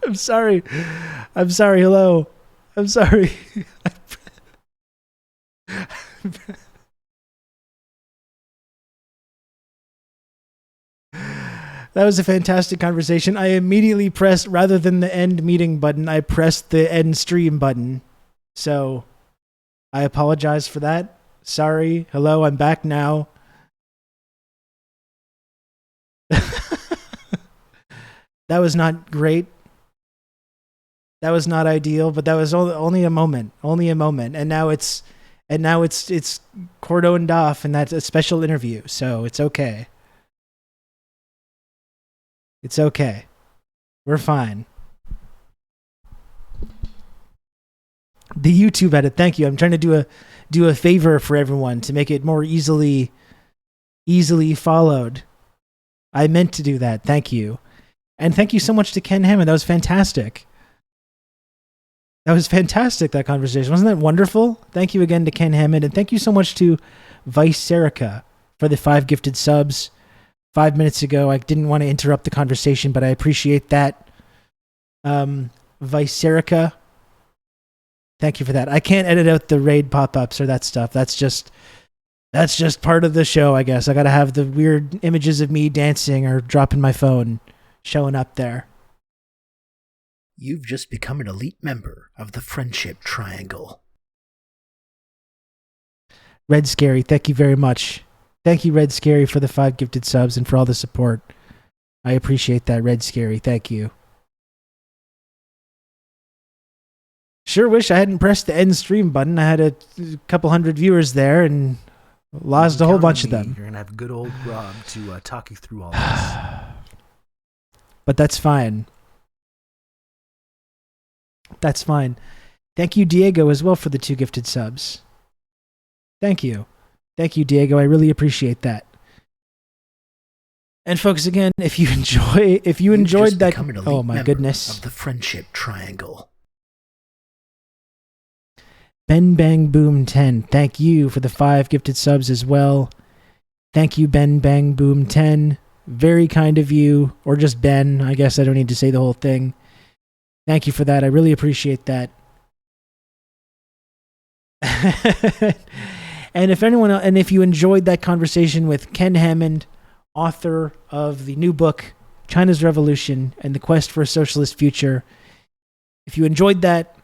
I'm sorry. I'm sorry. Hello. I'm sorry. That was a fantastic conversation. I immediately pressed, rather than the end meeting button, I pressed the end stream button. So I apologize for that. Sorry. Hello, I'm back now. That was not great. That was not ideal, but that was only a moment. Only a moment. And now it's cordoned off, and that's a special interview. So it's okay. It's okay. We're fine. The YouTube edit. Thank you. I'm trying to do a favor for everyone to make it more easily followed. I meant to do that. Thank you. And thank you so much to Ken Hammond. That was fantastic. That was fantastic, that conversation. Wasn't that wonderful? Thank you again to Ken Hammond. And thank you so much to Vice Serica for the 5 gifted subs 5 minutes ago. I didn't want to interrupt the conversation, but I appreciate that. Vice Serica, thank you for that. I can't edit out the raid pop-ups or that stuff. That's just part of the show, I guess. I got to have the weird images of me dancing or dropping my phone showing up there. You've just become an elite member of the Friendship Triangle. Red Scary, thank you very much. Thank you, Red Scary, for the 5 gifted subs and for all the support. I appreciate that, Red Scary. Thank you. Sure wish I hadn't pressed the end stream button. I had a couple hundred viewers there and lost a whole bunch of them. You're going to have good old Rob to talk you through all this. But that's fine. That's fine. Thank you, Diego, as well, for the 2 gifted subs. Thank you. Thank you, Diego. I really appreciate that. And folks, again, if you enjoyed that, oh my goodness, of the Friendship Triangle. Ben Bang Boom 10, thank you for the 5 gifted subs as well. Thank you, Ben Bang Boom 10. Very kind of you, or just Ben. I guess I don't need to say the whole thing. Thank you for that. I really appreciate that. And if you enjoyed that conversation with Ken Hammond, author of the new book, China's Revolution and the Quest for a Socialist Future, if you enjoyed that,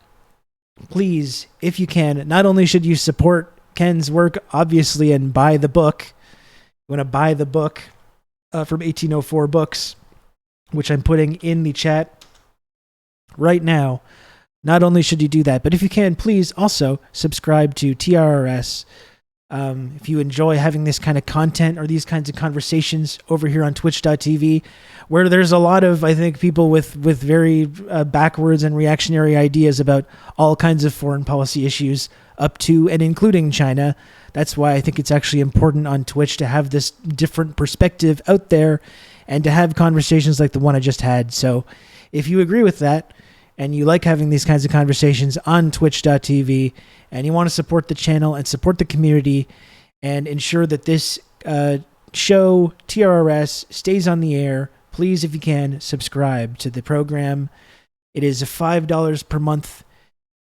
please, if you can, not only should you support Ken's work, obviously, and buy the book. You want to buy the book from 1804 Books, which I'm putting in the chat right now. Not only should you do that, but if you can, please also subscribe to TRRS. If you enjoy having this kind of content or these kinds of conversations over here on twitch.tv, where there's a lot of, I think, people with very backwards and reactionary ideas about all kinds of foreign policy issues up to and including China. That's why I think it's actually important on Twitch to have this different perspective out there and to have conversations like the one I just had. So if you agree with that, and you like having these kinds of conversations on twitch.tv, and you want to support the channel and support the community and ensure that this show, TRRS, stays on the air, please, if you can, subscribe to the program. It is $5 per month.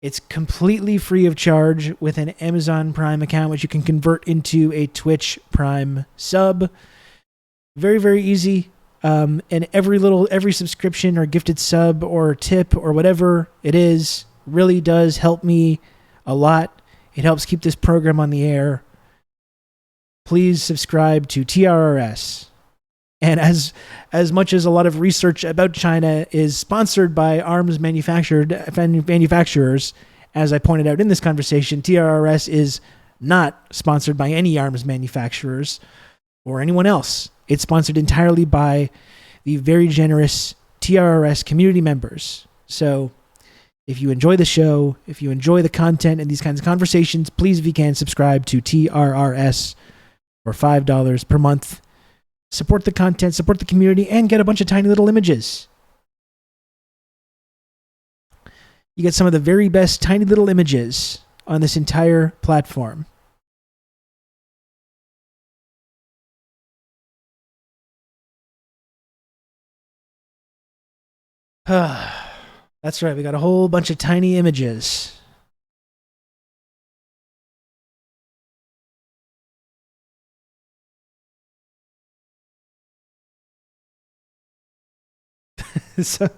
It's completely free of charge with an Amazon Prime account, which you can convert into a Twitch Prime sub. Very, very easy. And every subscription or gifted sub or tip or whatever it is really does help me a lot. It helps keep this program on the air. Please subscribe to TRRS. And as much as a lot of research about China is sponsored by arms manufacturers, as I pointed out in this conversation, TRRS is not sponsored by any arms manufacturers or anyone else. It's sponsored entirely by the very generous TRRS community members. So if you enjoy the show, if you enjoy the content and these kinds of conversations, please, if you can, subscribe to TRRS for $5 per month. Support the content, support the community, and get a bunch of tiny little images. You get some of the very best tiny little images on this entire platform. That's right. We got a whole bunch of tiny images. So,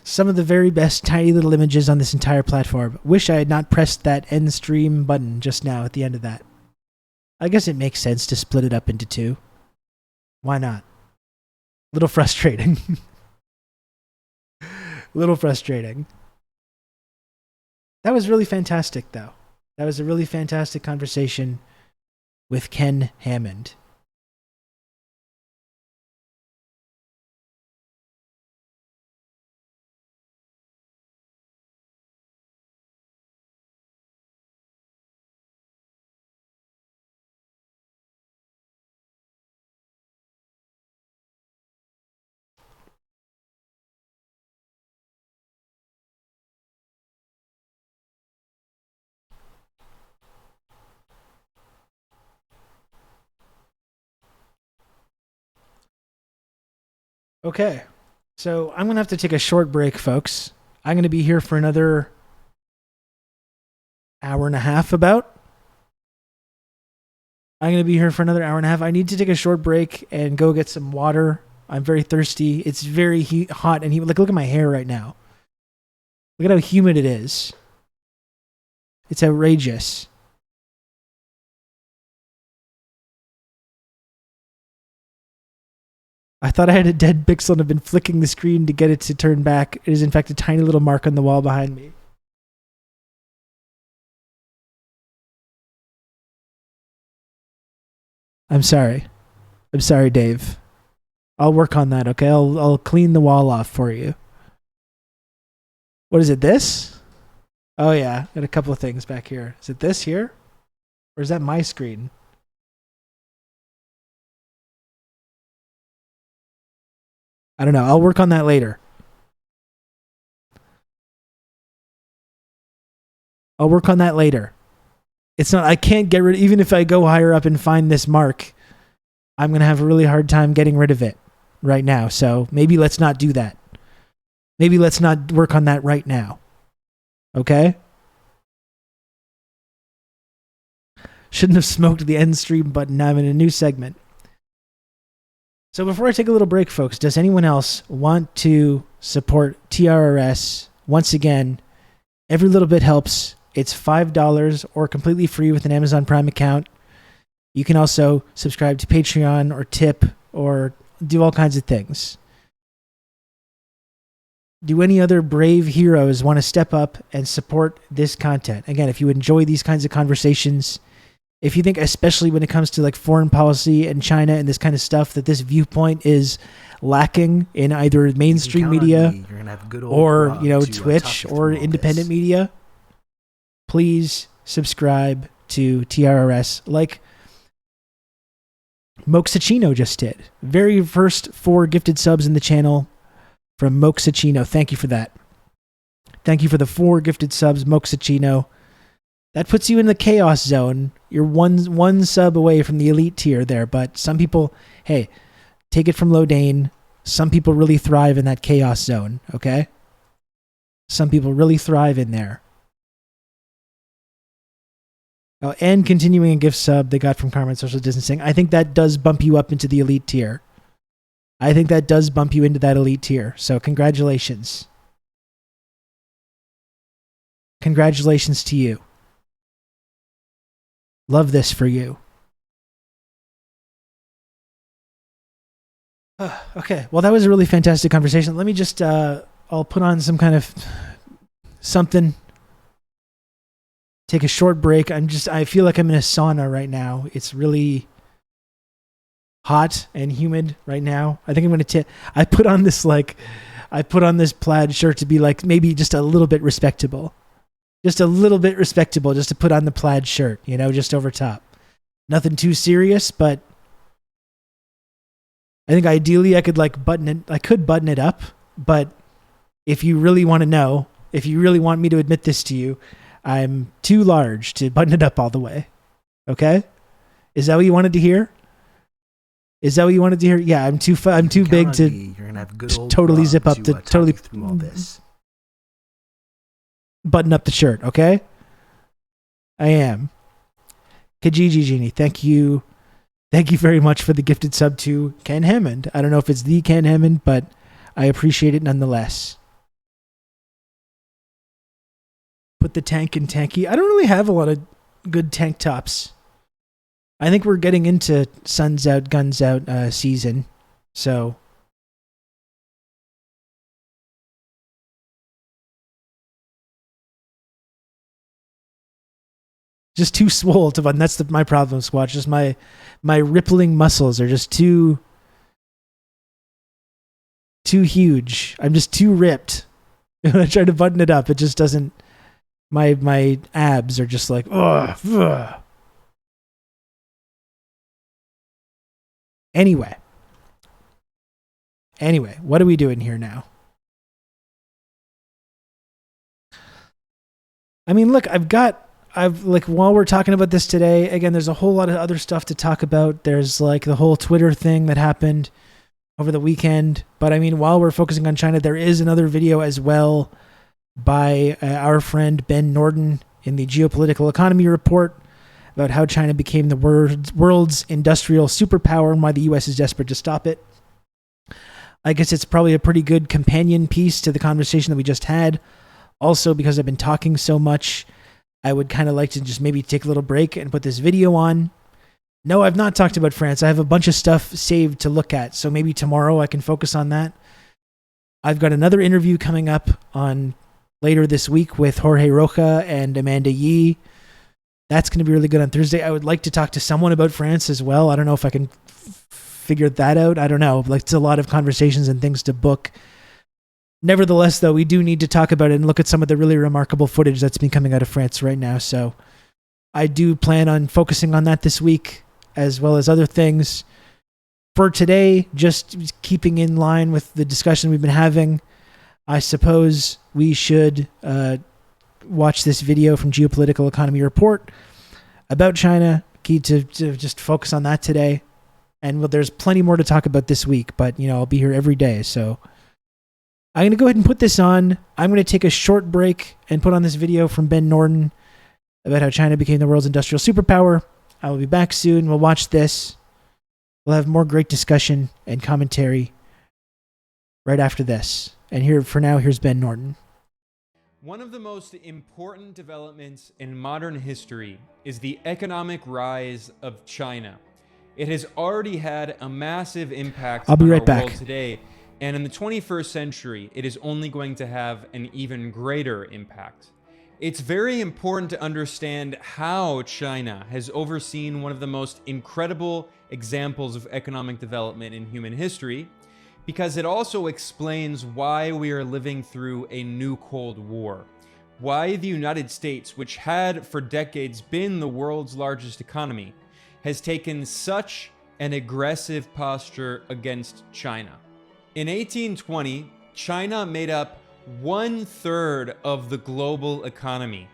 some of the very best tiny little images on this entire platform. Wish I had not pressed that end stream button just now at the end of that. I guess it makes sense to split it up into two. Why not? Little frustrating. Little frustrating. That was really fantastic, though. That was a really fantastic conversation with Ken Hammond. Okay, so I'm going to have to take a short break, folks. I'm going to be here for another hour and a half about. I'm going to be here for another hour and a half. I need to take a short break and go get some water. I'm very thirsty. It's very hot and humid. Like, look at my hair right now. Look at how humid it is. It's outrageous. I thought I had a dead pixel and have been flicking the screen to get it to turn back. It is in fact a tiny little mark on the wall behind me. I'm sorry. I'm sorry, Dave. I'll work on that, okay? I'll clean the wall off for you. What is it, this? Oh yeah, got a couple of things back here. Is it this here? Or is that my screen? I don't know. I'll work on that later. I'll work on that later. It's not, I can't get rid, even if I go higher up and find this mark, I'm going to have a really hard time getting rid of it right now. So maybe let's not do that. Maybe let's not work on that right now. Okay? Shouldn't have smoked the end stream button. Now I'm in a new segment. So before I take a little break, folks, does anyone else want to support TRRS? Once again, every little bit helps. It's $5 or completely free with an Amazon Prime account. You can also subscribe to Patreon or tip or do all kinds of things. Do any other brave heroes want to step up and support this content? Again, if you enjoy these kinds of conversations, if you think, especially when it comes to like foreign policy and China and this kind of stuff, that this viewpoint is lacking in either mainstream media or, Twitch or independent media, please subscribe to TRRS like Moxachino just did. Very first 4 gifted subs in the channel from Moxachino. Thank you for that. Thank you for the 4 gifted subs, Moxachino. That puts you in the chaos zone. You're one sub away from the elite tier there, but some people, hey, take it from Lodane. Some people really thrive in that chaos zone, okay? Some people really thrive in there. Oh, and continuing a gift sub they got from Karma and Social Distancing. I think that does bump you up into the elite tier. I think that does bump you into that elite tier. So congratulations. Congratulations to you. Love this for you. Okay, well, that was a really fantastic conversation. Let me just, I'll put on some kind of something. Take a short break. I feel like I'm in a sauna right now. It's really hot and humid right now. I think I'm going to I put on this plaid shirt to be like maybe just a little bit respectable. Just a little bit respectable, just to put on the plaid shirt, just over top. Nothing too serious, but I think ideally I could button it up, but if you really want to know, if you really want me to admit this to you, I'm too large to button it up all the way. Okay? Is that what you wanted to hear? Yeah, I'm too big to totally zip up to totally through all this. button up the shirt, okay? I am. Kijiji Genie, thank you. Thank you very much for the gifted sub to Ken Hammond. I don't know if it's the Ken Hammond, but I appreciate it nonetheless. Put the tank in tanky. I don't really have a lot of good tank tops. I think we're getting into Suns Out, Guns Out season. So just too swole to button. That's my problem, Squatch. Just my rippling muscles are just too huge. I'm just too ripped. When I try to button it up, it just doesn't. My abs are just like, ugh. Anyway, what are we doing here now? I mean, look, while we're talking about this today, again, there's a whole lot of other stuff to talk about. There's like the whole Twitter thing that happened over the weekend. But I mean, while we're focusing on China, there is another video as well by our friend Ben Norden in the Geopolitical Economy Report about how China became the world's industrial superpower and why the U.S. is desperate to stop it. I guess it's probably a pretty good companion piece to the conversation that we just had. Also, because I've been talking so much, I would kind of like to just maybe take a little break and put this video on. No, I've not talked about France. I have a bunch of stuff saved to look at, so maybe tomorrow I can focus on that. I've got another interview coming up on later this week with Jorge Rocha and Amanda Yee. That's going to be really good on Thursday. I would like to talk to someone about France as well. I don't know if I can figure that out. I don't know. Like, it's a lot of conversations and things to book. Nevertheless, though, we do need to talk about it and look at some of the really remarkable footage that's been coming out of France right now. So I do plan on focusing on that this week, as well as other things. For today, just keeping in line with the discussion we've been having, I suppose we should watch this video from Geopolitical Economy Report about China. Key to just focus on that today. And well, there's plenty more to talk about this week, but I'll be here every day. So I'm going to go ahead and put this on. I'm going to take a short break and put on this video from Ben Norden about how China became the world's industrial superpower. I will be back soon. We'll watch this. We'll have more great discussion and commentary right after this. And here's Ben Norden. One of the most important developments in modern history is the economic rise of China. It has already had a massive impact on our world today, and in the 21st century, it is only going to have an even greater impact. It's very important to understand how China has overseen one of the most incredible examples of economic development in human history, because it also explains why we are living through a new Cold War. Why the United States, which had for decades been the world's largest economy, has taken such an aggressive posture against China. In 1820, China made up 1/3 of the global economy.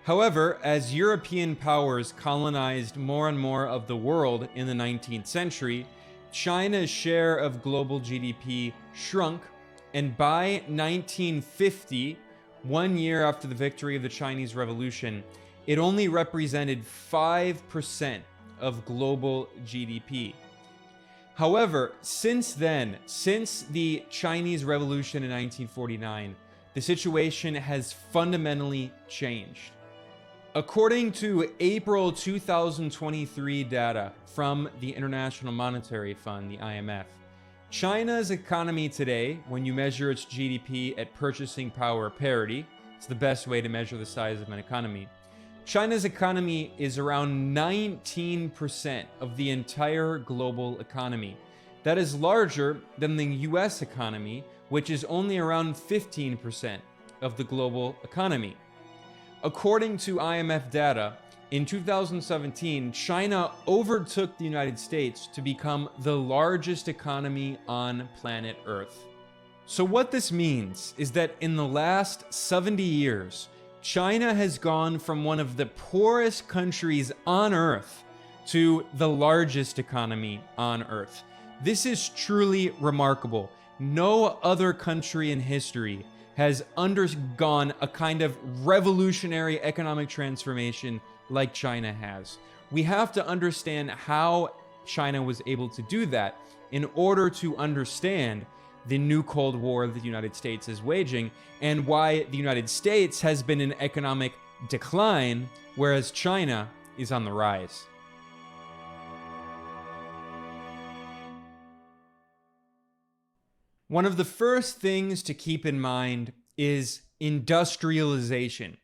However, as European powers colonized more and more of the world in the 19th century, China's share of global GDP shrunk, and by 1950, 1 year after the victory of the Chinese Revolution, it only represented 5% of global GDP. However, since then, since the Chinese Revolution in 1949, the situation has fundamentally changed. According to April 2023 data from the International Monetary Fund, the IMF, China's economy today, when you measure its GDP at purchasing power parity, it's the best way to measure the size of an economy. China's economy is around 19% of the entire global economy. That is larger than the US economy, which is only around 15% of the global economy. According to IMF data, in 2017, China overtook the United States to become the largest economy on planet Earth. So what this means is that in the last 70 years, China has gone from one of the poorest countries on Earth to the largest economy on Earth. This is truly remarkable. No other country in history has undergone a kind of revolutionary economic transformation like China has. We have to understand how China was able to do that in order to understand the new Cold War that the United States is waging and why the United States has been in economic decline, whereas China is on the rise. One of the first things to keep in mind is industrialization.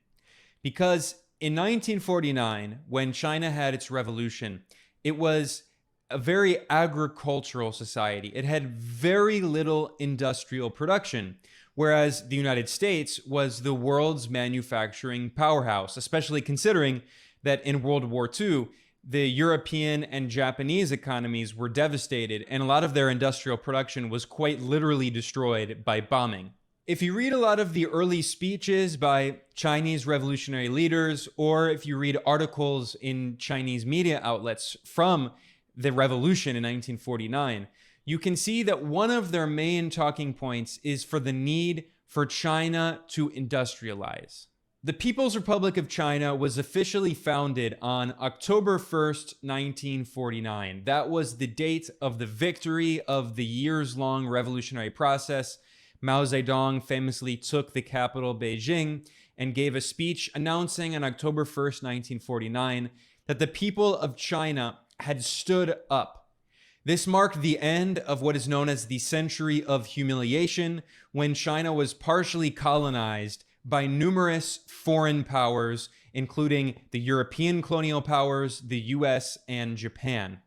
Because in 1949, when China had its revolution, it was a very agricultural society. It had very little industrial production, whereas the United States was the world's manufacturing powerhouse, especially considering that in World War II, the European and Japanese economies were devastated, and a lot of their industrial production was quite literally destroyed by bombing. If you read a lot of the early speeches by Chinese revolutionary leaders, or if you read articles in Chinese media outlets from the revolution in 1949, you can see that one of their main talking points is for the need for China to industrialize. The People's Republic of China was officially founded on October 1st, 1949. That was the date of the victory of the years-long revolutionary process. Mao Zedong famously took the capital, Beijing, and gave a speech announcing on October 1st, 1949, that the people of China had stood up. This marked the end of what is known as the Century of Humiliation, when China was partially colonized by numerous foreign powers, including the European colonial powers, the US, and Japan.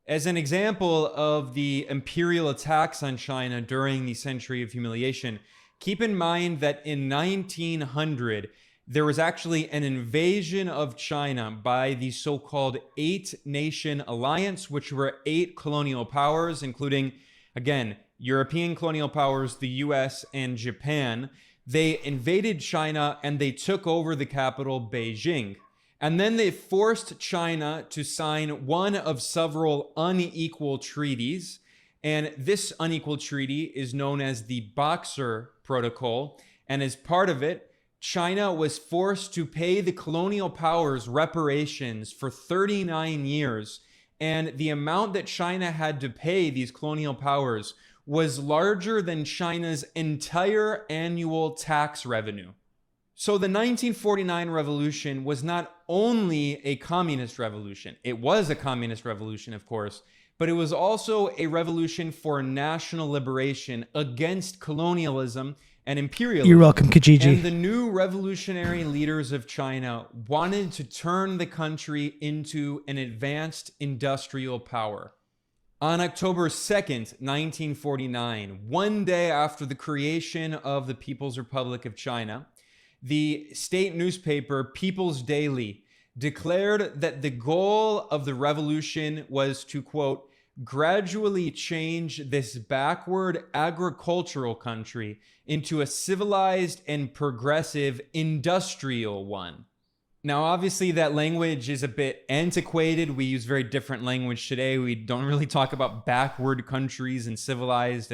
As an example of the imperial attacks on China during the Century of Humiliation, keep in mind that in 1900, there was actually an invasion of China by the so-called Eight-Nation Alliance, which were 8 colonial powers, including, again, European colonial powers, the US, and Japan. They invaded China and they took over the capital, Beijing. And then they forced China to sign one of several unequal treaties. And this unequal treaty is known as the Boxer Protocol. And as part of it, China was forced to pay the colonial powers reparations for 39 years. And the amount that China had to pay these colonial powers was larger than China's entire annual tax revenue. So the 1949 revolution was not only a communist revolution. It was a communist revolution, of course, but it was also a revolution for national liberation against colonialism and imperialism. You're welcome, Kijiji. And the new revolutionary leaders of China wanted to turn the country into an advanced industrial power. On October 2nd, 1949, one day after the creation of the People's Republic of China, the state newspaper People's Daily declared that the goal of the revolution was to, quote, gradually change this backward agricultural country into a civilized and progressive industrial one. Now, obviously, that language is a bit antiquated. We use very different language today. We don't really talk about backward countries and civilized.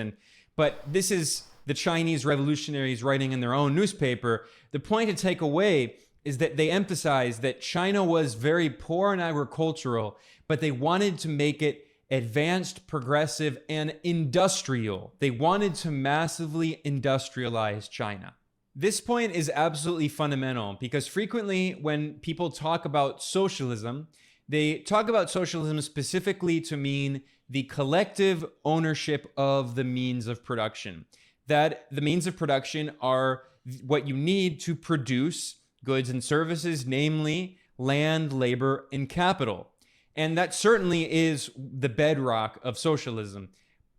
But this is the Chinese revolutionaries writing in their own newspaper. The point to take away is that they emphasize that China was very poor and agricultural, but they wanted to make it advanced, progressive, and industrial. They wanted to massively industrialize China. This point is absolutely fundamental because frequently when people talk about socialism, they talk about socialism specifically to mean the collective ownership of the means of production. That the means of production are what you need to produce goods and services, namely land, labor, and capital. And that certainly is the bedrock of socialism.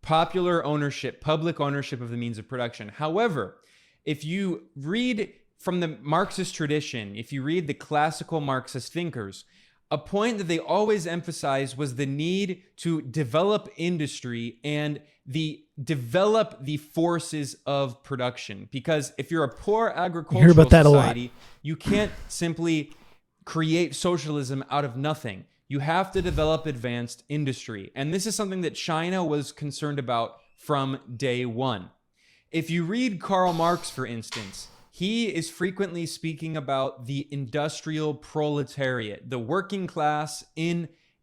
Popular ownership, public ownership of the means of production. However, if you read from the Marxist tradition, if you read the classical Marxist thinkers, a point that they always emphasized was the need to develop industry and develop the forces of production. Because if you're a poor agricultural society, you can't simply create socialism out of nothing. You have to develop advanced industry. And this is something that China was concerned about from day one. If you read Karl Marx, for instance, he is frequently speaking about the industrial proletariat, the working class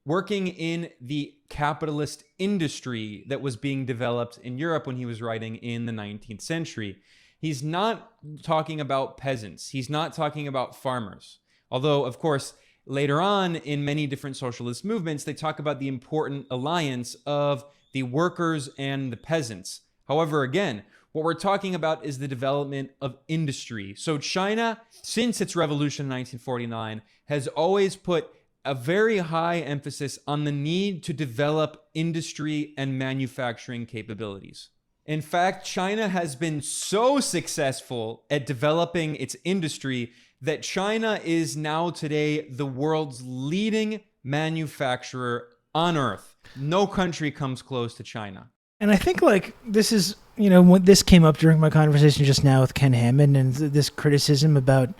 working in the capitalist industry that was being developed in Europe when he was writing in the 19th century. He's not talking about peasants. He's not talking about farmers. Although, of course, later on in many different socialist movements, they talk about the important alliance of the workers and the peasants. However, again, what we're talking about is the development of industry. So China, since its revolution in 1949, has always put a very high emphasis on the need to develop industry and manufacturing capabilities. In fact, China has been so successful at developing its industry that China is now today the world's leading manufacturer on earth. No country comes close to China. And I think like this is, when this came up during my conversation just now with Ken Hammond and this criticism about,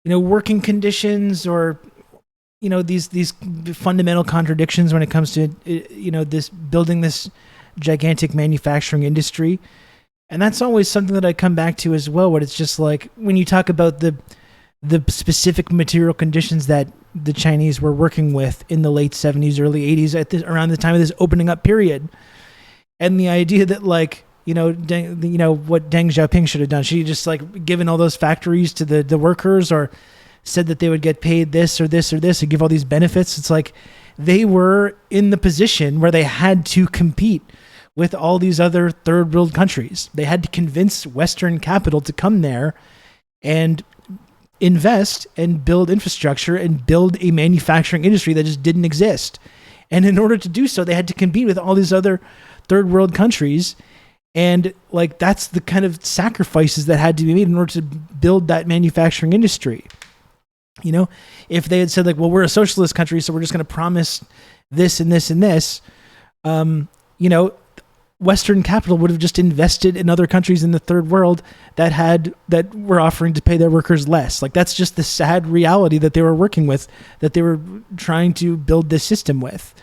working conditions or, these fundamental contradictions when it comes to, this building this gigantic manufacturing industry. And that's always something that I come back to as well, where it's just like when you talk about the specific material conditions that the Chinese were working with in the late 70s, early 80s, around the time of this opening up period. And the idea that what Deng Xiaoping should have done, she just given all those factories to the workers, or said that they would get paid this or this or this and give all these benefits. It's like they were in the position where they had to compete with all these other third world countries. They had to convince Western capital to come there and invest and build infrastructure and build a manufacturing industry that just didn't exist. And in order to do so, they had to compete with all these other third world countries. And that's the kind of sacrifices that had to be made in order to build that manufacturing industry. If they had said we're a socialist country, so we're just going to promise this and this and this, Western capital would have just invested in other countries in the third world that were offering to pay their workers less. That's just the sad reality that they were working with, that they were trying to build this system with.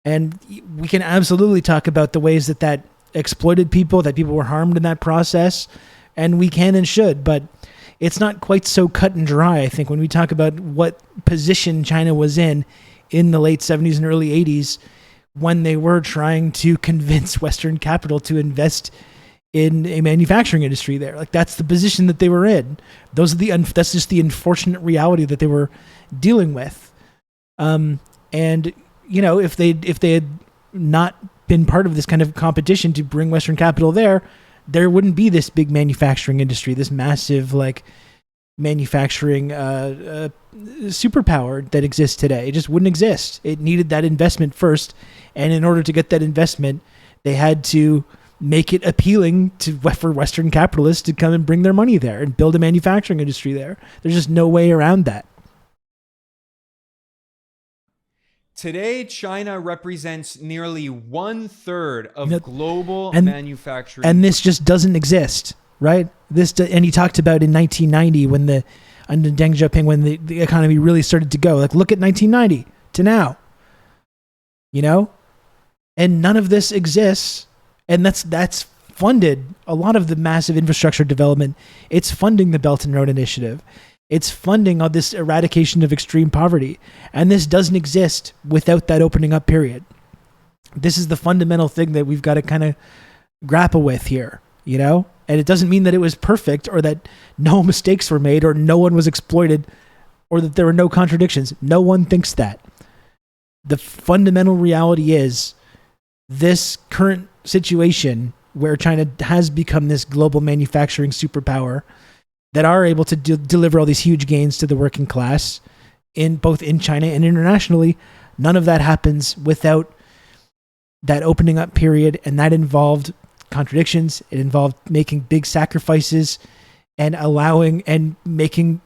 And we can absolutely talk about the ways that exploited people, that people were harmed in that process, and we can and should, but it's not quite so cut and dry, I think, when we talk about what position China was in the late 70s and early 80s, when they were trying to convince Western capital to invest in a manufacturing industry there. That's the position that they were in. That's just the unfortunate reality that they were dealing with. If they had not been part of this kind of competition to bring Western capital there wouldn't be this big manufacturing industry, this massive manufacturing superpower that exists today. It just wouldn't exist. It needed that investment first, and in order to get that investment, they had to make it appealing for Western capitalists to come and bring their money there and build a manufacturing industry there. There's just no way around that. Today, China represents nearly 1/3 of global manufacturing. And this just doesn't exist, right? And he talked about in 1990 under Deng Xiaoping, when the economy really started to go. Look at 1990 to now, and none of this exists. And that's funded a lot of the massive infrastructure development. It's funding the Belt and Road Initiative. It's funding all this eradication of extreme poverty. And this doesn't exist without that opening up period. This is the fundamental thing that we've got to kind of grapple with here, And it doesn't mean that it was perfect, or that no mistakes were made, or no one was exploited, or that there were no contradictions. No one thinks that. The fundamental reality is this current situation where China has become this global manufacturing superpower that are able to deliver all these huge gains to the working class both in China and internationally. None of that happens without that opening up period, and that involved contradictions. It involved making big sacrifices and allowing and making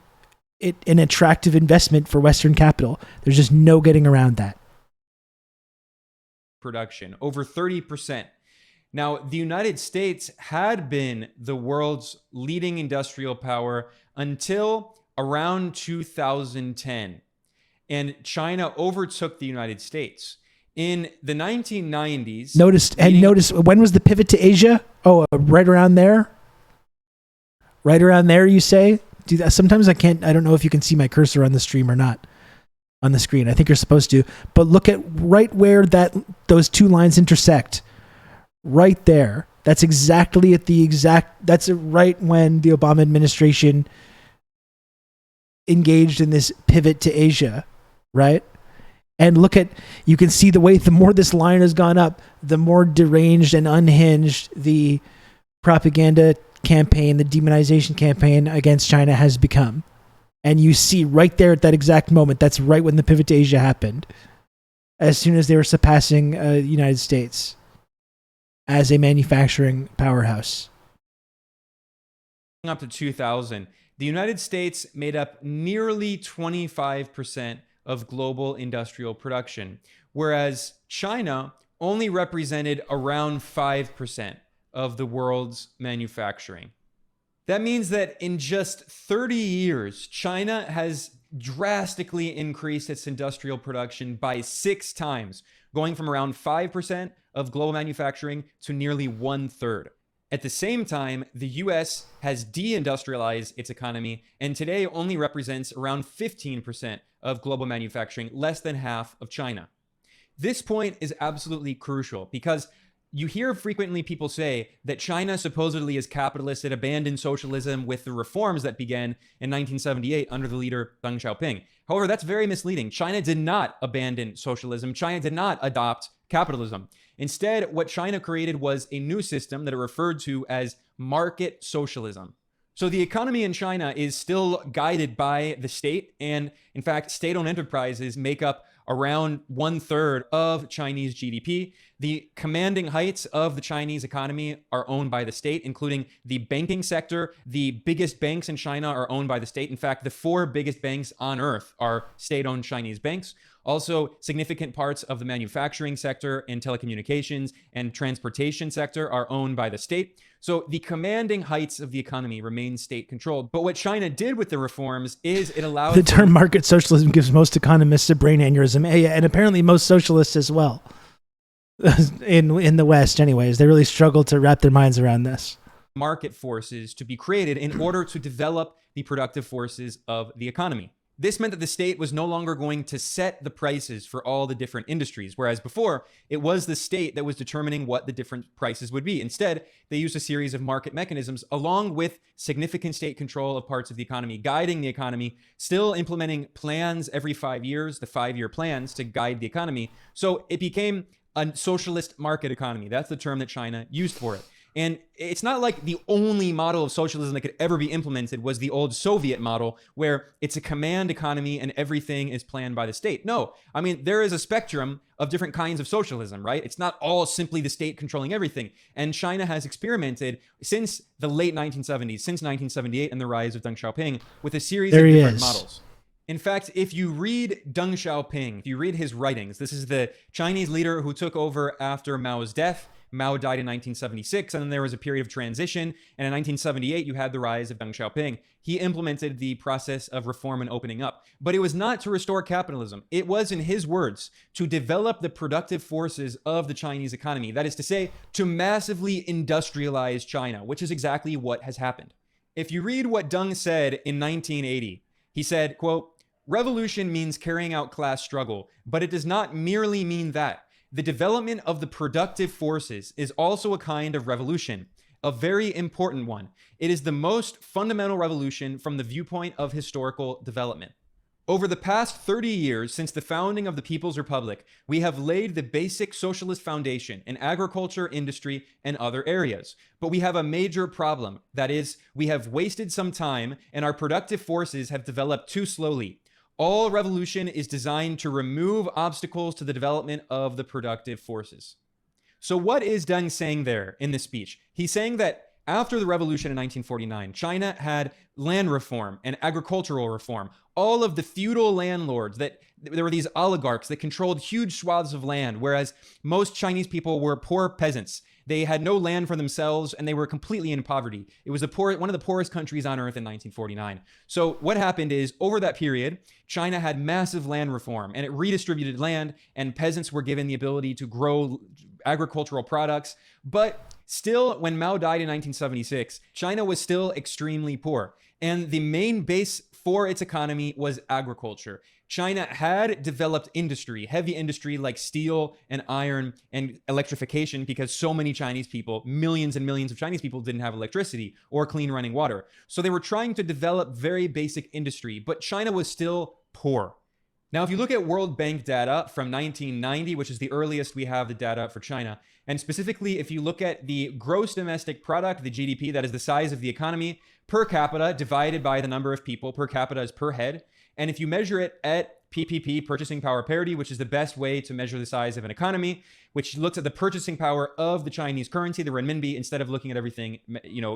it an attractive investment for Western capital. There's just no getting around that. Production, over 30%. Now, the United States had been the world's leading industrial power until around 2010, and China overtook the United States. In the 1990s, Notice when was the pivot to Asia? Oh, right around there. Right around there, you say? Sometimes I don't know if you can see my cursor on the stream or not on the screen. I think you're supposed to. But look at right where those two lines intersect. Right there. That's exactly that's right when the Obama administration engaged in this pivot to Asia, right? And you can see the way the more this line has gone up, the more deranged and unhinged the propaganda campaign, the demonization campaign against China has become. And you see right there at that exact moment, that's right when the pivot to Asia happened. As soon as they were surpassing the United States as a manufacturing powerhouse. Up to 2000, the United States made up nearly 25% of global industrial production, whereas China only represented around 5% of the world's manufacturing. That means that in just 30 years, China has drastically increased its industrial production by 6 times, going from around 5% of global manufacturing to nearly 1/3. At the same time, the US has deindustrialized its economy and today only represents around 15% of global manufacturing, less than half of China. This point is absolutely crucial because you hear frequently people say that China supposedly is capitalist. It abandoned socialism with the reforms that began in 1978 under the leader Deng Xiaoping. However, that's very misleading. China did not abandon socialism. China did not adopt capitalism. Instead, what China created was a new system that it referred to as market socialism. So the economy in China is still guided by the state. And in fact, state-owned enterprises make up around 1/3 of Chinese GDP. The commanding heights of the Chinese economy are owned by the state, including the banking sector. The biggest banks in China are owned by the state. In fact, the 4 biggest banks on earth are state-owned Chinese banks. Also, significant parts of the manufacturing sector and telecommunications and transportation sector are owned by the state. So the commanding heights of the economy remain state-controlled. But what China did with the reforms is it allowed... The term market socialism gives most economists a brain aneurysm, and apparently most socialists as well. In the West, anyways. They really struggle to wrap their minds around this. Market forces to be created in order to develop the productive forces of the economy. This meant that the state was no longer going to set the prices for all the different industries, whereas before, it was the state that was determining what the different prices would be. Instead, they used a series of market mechanisms along with significant state control of parts of the economy, guiding the economy, still implementing plans every 5 years, the 5-year plans to guide the economy. So it became a socialist market economy. That's the term that China used for it. And it's not like the only model of socialism that could ever be implemented was the old Soviet model where it's a command economy and everything is planned by the state. No, I mean, there is a spectrum of different kinds of socialism, right? It's not all simply the state controlling everything. And China has experimented since the late 1970s, since 1978 and the rise of Deng Xiaoping, with a series of different models. In fact, if you read Deng Xiaoping, if you read his writings, this is the Chinese leader who took over after Mao's death. Mao died in 1976, and then there was a period of transition. And in 1978, you had the rise of Deng Xiaoping. He implemented the process of reform and opening up. But it was not to restore capitalism. It was, in his words, to develop the productive forces of the Chinese economy. That is to say, to massively industrialize China, which is exactly what has happened. If you read what Deng said in 1980, he said, quote, "Revolution means carrying out class struggle, but it does not merely mean that. The development of the productive forces is also a kind of revolution, a very important one. It is the most fundamental revolution from the viewpoint of historical development. Over the past 30 years since the founding of the People's Republic, we have laid the basic socialist foundation in agriculture, industry, and other areas. But we have a major problem. That is, we have wasted some time and our productive forces have developed too slowly. All revolution is designed to remove obstacles to the development of the productive forces." So what is Deng saying there in this speech? He's saying that after the revolution in 1949, China had land reform and agricultural reform. All of the feudal landlords, that there were these oligarchs that controlled huge swaths of land, whereas most Chinese people were poor peasants. They had no land for themselves, and they were completely in poverty. It was one of the poorest countries on earth in 1949. So what happened is, over that period, China had massive land reform, and it redistributed land, and peasants were given the ability to grow agricultural products. But still, when Mao died in 1976, China was still extremely poor. And the main base for its economy was agriculture. China had developed industry, heavy industry like steel and iron and electrification, because so many Chinese people, millions and millions of Chinese people, didn't have electricity or clean running water. So they were trying to develop very basic industry, but China was still poor. Now, if you look at World Bank data from 1990, which is the earliest we have the data for China, and specifically if you look at the gross domestic product, the GDP, that is the size of the economy, per capita divided by the number of people, per capita is per head. And if you measure it at PPP, purchasing power parity, which is the best way to measure the size of an economy, which looks at the purchasing power of the Chinese currency, the renminbi, instead of looking at everything,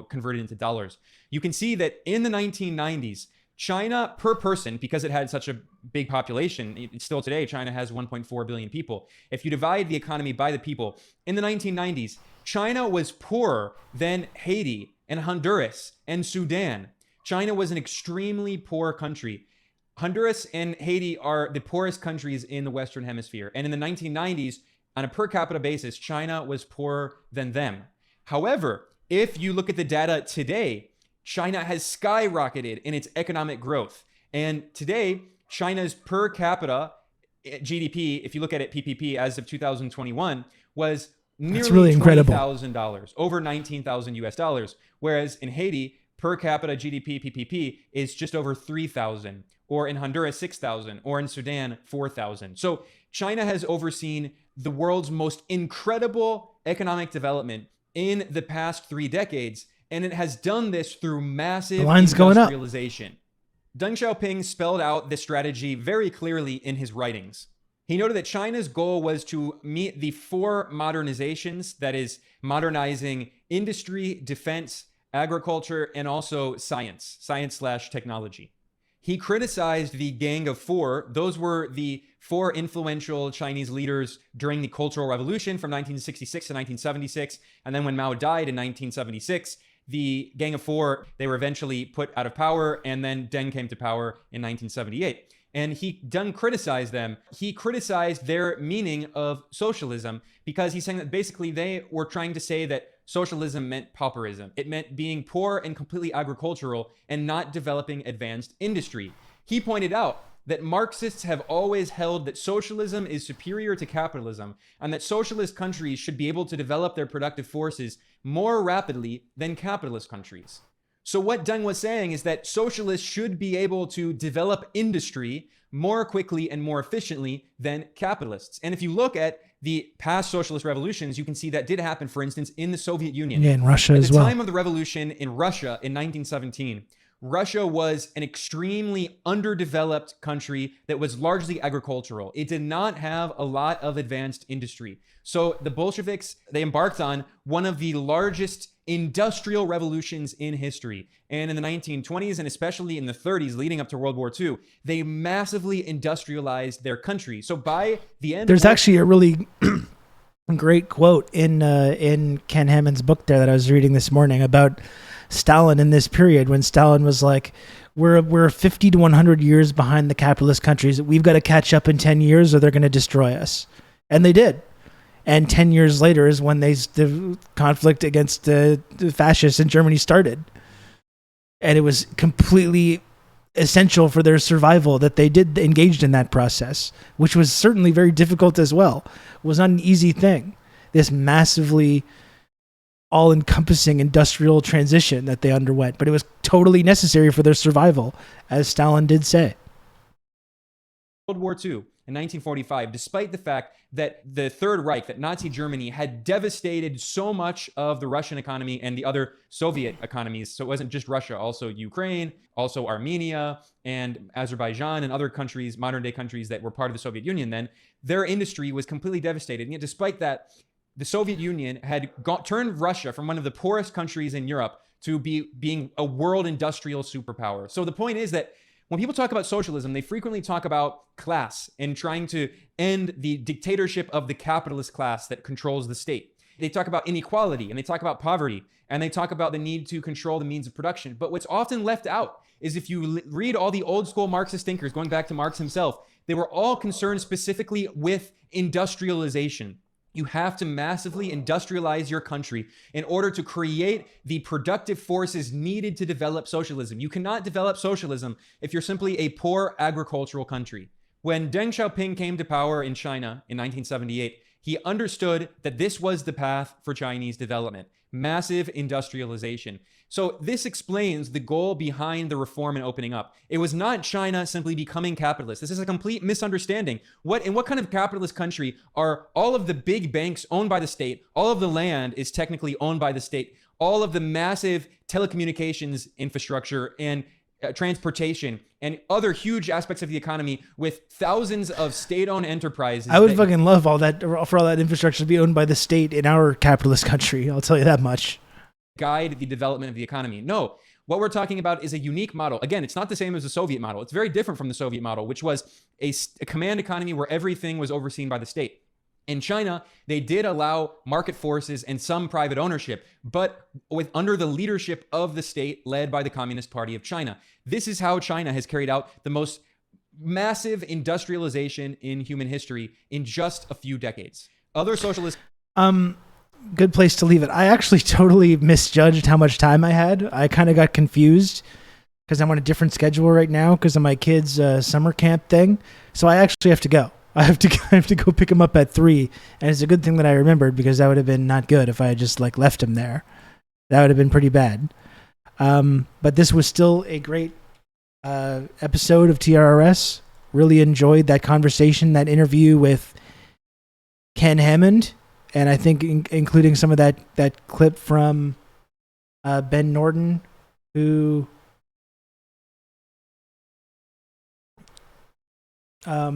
converted into dollars, you can see that in the 1990s, China per person, because it had such a big population, still today, China has 1.4 billion people. If you divide the economy by the people, in the 1990s, China was poorer than Haiti and Honduras and Sudan. China was an extremely poor country. Honduras and Haiti are the poorest countries in the Western Hemisphere. And in the 1990s, on a per capita basis, China was poorer than them. However, if you look at the data today, China has skyrocketed in its economic growth. And today, China's per capita GDP, if you look at it PPP as of 2021, was nearly really incredible. $20,000, over 19,000 US dollars. Whereas in Haiti, per capita GDP PPP is just over 3,000, or in Honduras, 6,000, or in Sudan, 4,000. So China has overseen the world's most incredible economic development in the past 3 decades, and it has done this through massive industrialization. Deng Xiaoping spelled out this strategy very clearly in his writings. He noted that China's goal was to meet the 4 modernizations, that is, modernizing industry, defense, agriculture, and also science/technology. He criticized the Gang of Four. Those were the 4 influential Chinese leaders during the Cultural Revolution from 1966 to 1976. And then when Mao died in 1976, the Gang of Four, they were eventually put out of power, and then Deng came to power in 1978. And Deng criticized them. He criticized their meaning of socialism, because he's saying that basically they were trying to say that socialism meant pauperism. It meant being poor and completely agricultural and not developing advanced industry. He pointed out that Marxists have always held that socialism is superior to capitalism, and that socialist countries should be able to develop their productive forces more rapidly than capitalist countries. So what Deng was saying is that socialists should be able to develop industry more quickly and more efficiently than capitalists. And if you look at the past socialist revolutions, you can see that did happen, for instance, in the Soviet Union. Yeah, in Russia as well. At the time of the revolution in Russia in 1917, Russia was an extremely underdeveloped country that was largely agricultural. It did not have a lot of advanced industry. So the Bolsheviks, they embarked on one of the largest industrial revolutions in history. And in the 1920s, and especially in the 30s leading up to World War II, they massively industrialized their country. So by the end, there's actually a really great quote in Ken Hammond's book there that I was reading this morning about Stalin in this period, when Stalin was like, we're 50 to 100 years behind the capitalist countries. We've got to catch up in 10 years or they're going to destroy us. And they did. And 10 years later is when the conflict against the fascists in Germany started. And it was completely essential for their survival that they did engaged in that process, which was certainly very difficult as well. It was not an easy thing. This massively all-encompassing industrial transition that they underwent, but it was totally necessary for their survival, as Stalin did say. World War II in 1945, despite the fact that the Third Reich, that Nazi Germany, had devastated so much of the Russian economy and the other Soviet economies. So it wasn't just Russia, also Ukraine, also Armenia and Azerbaijan and other countries, modern day countries that were part of the Soviet Union then, their industry was completely devastated. And yet despite that, the Soviet Union had turned Russia from one of the poorest countries in Europe to being a world industrial superpower. So the point is that when people talk about socialism, they frequently talk about class and trying to end the dictatorship of the capitalist class that controls the state. They talk about inequality, and they talk about poverty, and they talk about the need to control the means of production. But what's often left out is, if you read all the old school Marxist thinkers, going back to Marx himself, they were all concerned specifically with industrialization. You have to massively industrialize your country in order to create the productive forces needed to develop socialism. You cannot develop socialism if you're simply a poor agricultural country. When Deng Xiaoping came to power in China in 1978, he understood that this was the path for Chinese development: massive industrialization. So this explains the goal behind the reform and opening up. It was not China simply becoming capitalist. This is a complete misunderstanding. In what kind of capitalist country are all of the big banks owned by the state? All of the land is technically owned by the state. All of the massive telecommunications infrastructure and transportation and other huge aspects of the economy, with thousands of state-owned enterprises. I would fucking love all that, for all that infrastructure to be owned by the state in our capitalist country. I'll tell you that much. Guide the development of the economy. No, what we're talking about is a unique model. Again, it's not the same as the Soviet model. It's very different from the Soviet model, which was a command economy where everything was overseen by the state. In China, they did allow market forces and some private ownership, but under the leadership of the state led by the Communist Party of China. This is how China has carried out the most massive industrialization in human history in just a few decades. Other socialist... Good place to leave it. I actually totally misjudged how much time I had. I kind of got confused because I'm on a different schedule right now because of my kids' summer camp thing. So I actually have to go. I have to go pick him up at 3, and it's a good thing that I remembered, because that would have been not good if I had just left him there. That would have been pretty bad. But this was still a great episode of TRRS. Really enjoyed that conversation, that interview with Ken Hammond, and I think including some of that clip from Ben Norton, who I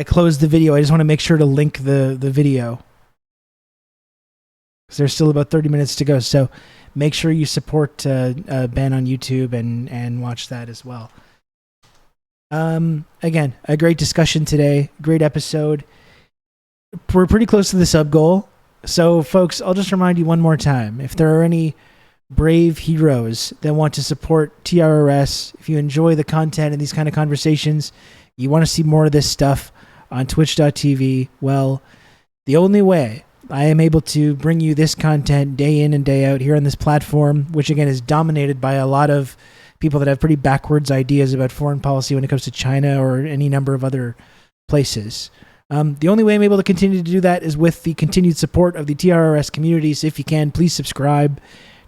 closed the video. I just want to make sure to link the video, because there's still about 30 minutes to go. So make sure you support Ben on YouTube and watch that as well. Again, a great discussion today. Great episode. We're pretty close to the sub goal. So folks, I'll just remind you one more time. If there are any brave heroes that want to support TRRS, if you enjoy the content and these kind of conversations, you want to see more of this stuff on twitch.tv, well, the only way I am able to bring you this content day in and day out here on this platform, which again is dominated by a lot of people that have pretty backwards ideas about foreign policy when it comes to China or any number of other places. The only way I'm able to continue to do that is with the continued support of the TRRS community. So if you can, please subscribe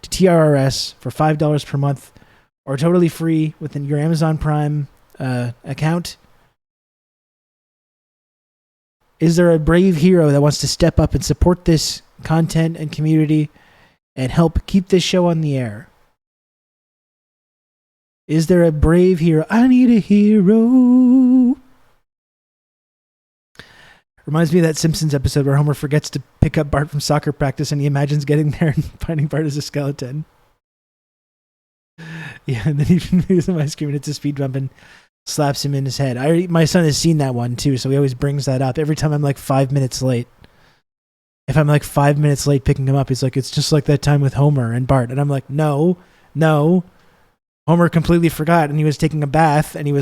to TRRS for $5 per month, or totally free within your Amazon Prime account. Is there a brave hero that wants to step up and support this content and community and help keep this show on the air? Is there a brave hero? I need a hero. Reminds me of that Simpsons episode where Homer forgets to pick up Bart from soccer practice, and he imagines getting there and finding Bart as a skeleton. Yeah, and then he moves him ice cream and hits a speed bump and slaps him in his head. My son has seen that one too, so he always brings that up every time I'm 5 minutes late. If I'm 5 minutes late picking him up, he's like, it's just like that time with Homer and Bart. And I'm like, no. Homer completely forgot, and he was taking a bath, and he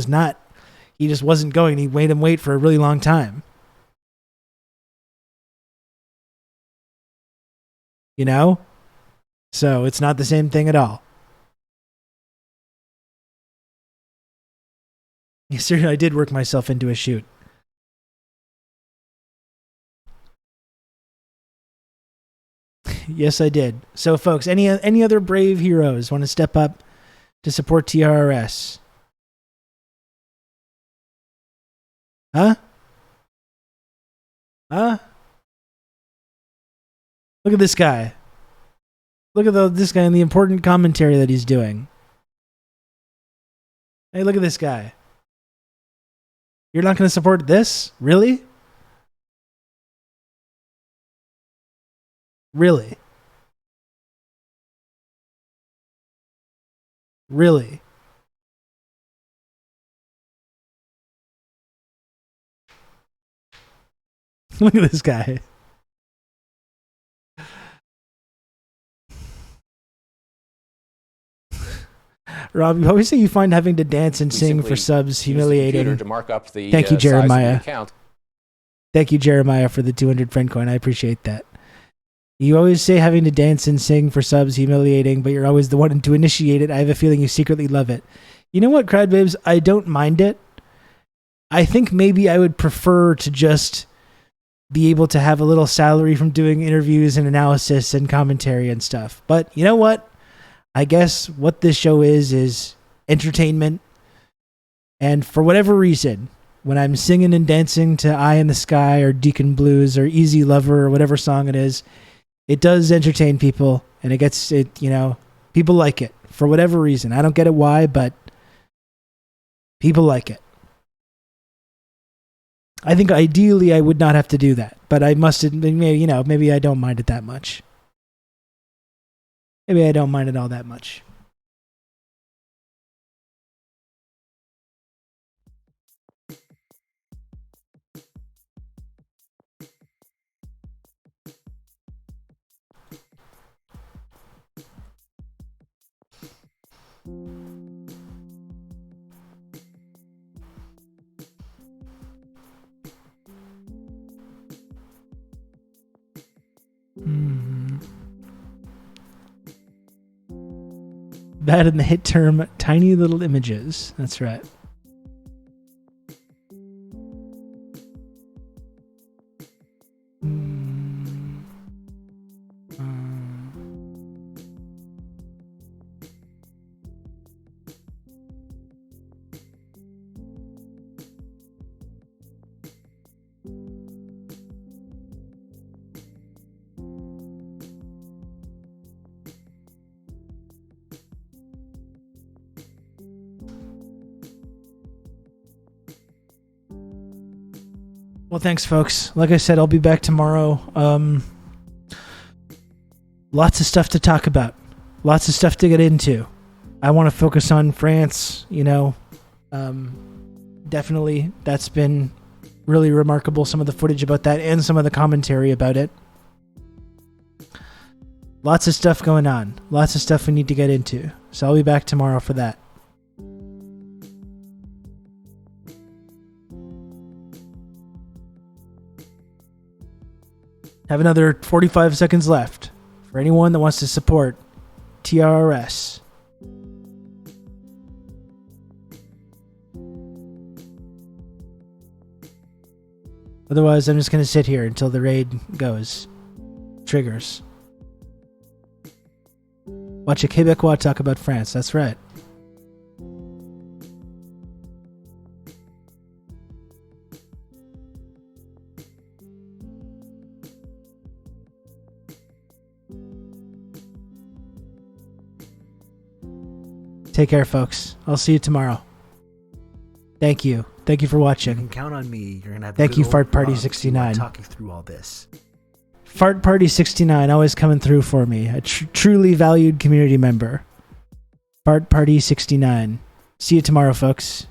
just wasn't going. He made him wait for a really long time. You know? So it's not the same thing at all. Yes, sir, I did work myself into a shoot. Yes, I did. So, folks, any other brave heroes want to step up to support TRRS? Huh? Look at this guy. Look at this guy and the important commentary that he's doing. Hey, look at this guy. You're not going to support this? Really? Really? Really? Look at this guy. Rob, you always say you find having to dance and sing for subs humiliating. To mark up the, Thank you, Jeremiah. Size of the account. Thank you, Jeremiah, for the 200 friend coin. I appreciate that. You always say having to dance and sing for subs humiliating, but you're always the one to initiate it. I have a feeling you secretly love it. You know what, Cradbabes? I don't mind it. I think maybe I would prefer to just be able to have a little salary from doing interviews and analysis and commentary and stuff. But you know what? I guess what this show is entertainment. And for whatever reason, when I'm singing and dancing to Eye in the Sky or Deacon Blues or Easy Lover or whatever song it is, it does entertain people, and it gets it, people like it for whatever reason. I don't get it why, but people like it. I think ideally I would not have to do that, but I must admit, maybe I don't mind it that much. Maybe I don't mind it all that much. That in the hit term, tiny little images. That's right. Well, thanks, folks. Like I said, I'll be back tomorrow. Lots of stuff to talk about. Lots of stuff to get into. I want to focus on France, definitely. That's been really remarkable, some of the footage about that and some of the commentary about it. Lots of stuff going on. Lots of stuff we need to get into. So I'll be back tomorrow for that. Have another 45 seconds left for anyone that wants to support TRRS. Otherwise, I'm just going to sit here until the raid triggers. Watch a Québécois talk about France. That's right. Take care, folks. I'll see you tomorrow. Thank you. Thank you for watching. You can count on me. You're gonna have. Thank you, Fart Party 69. Talk you through all this. Fart Party 69 always coming through for me. A truly valued community member. Fart Party 69. See you tomorrow, folks.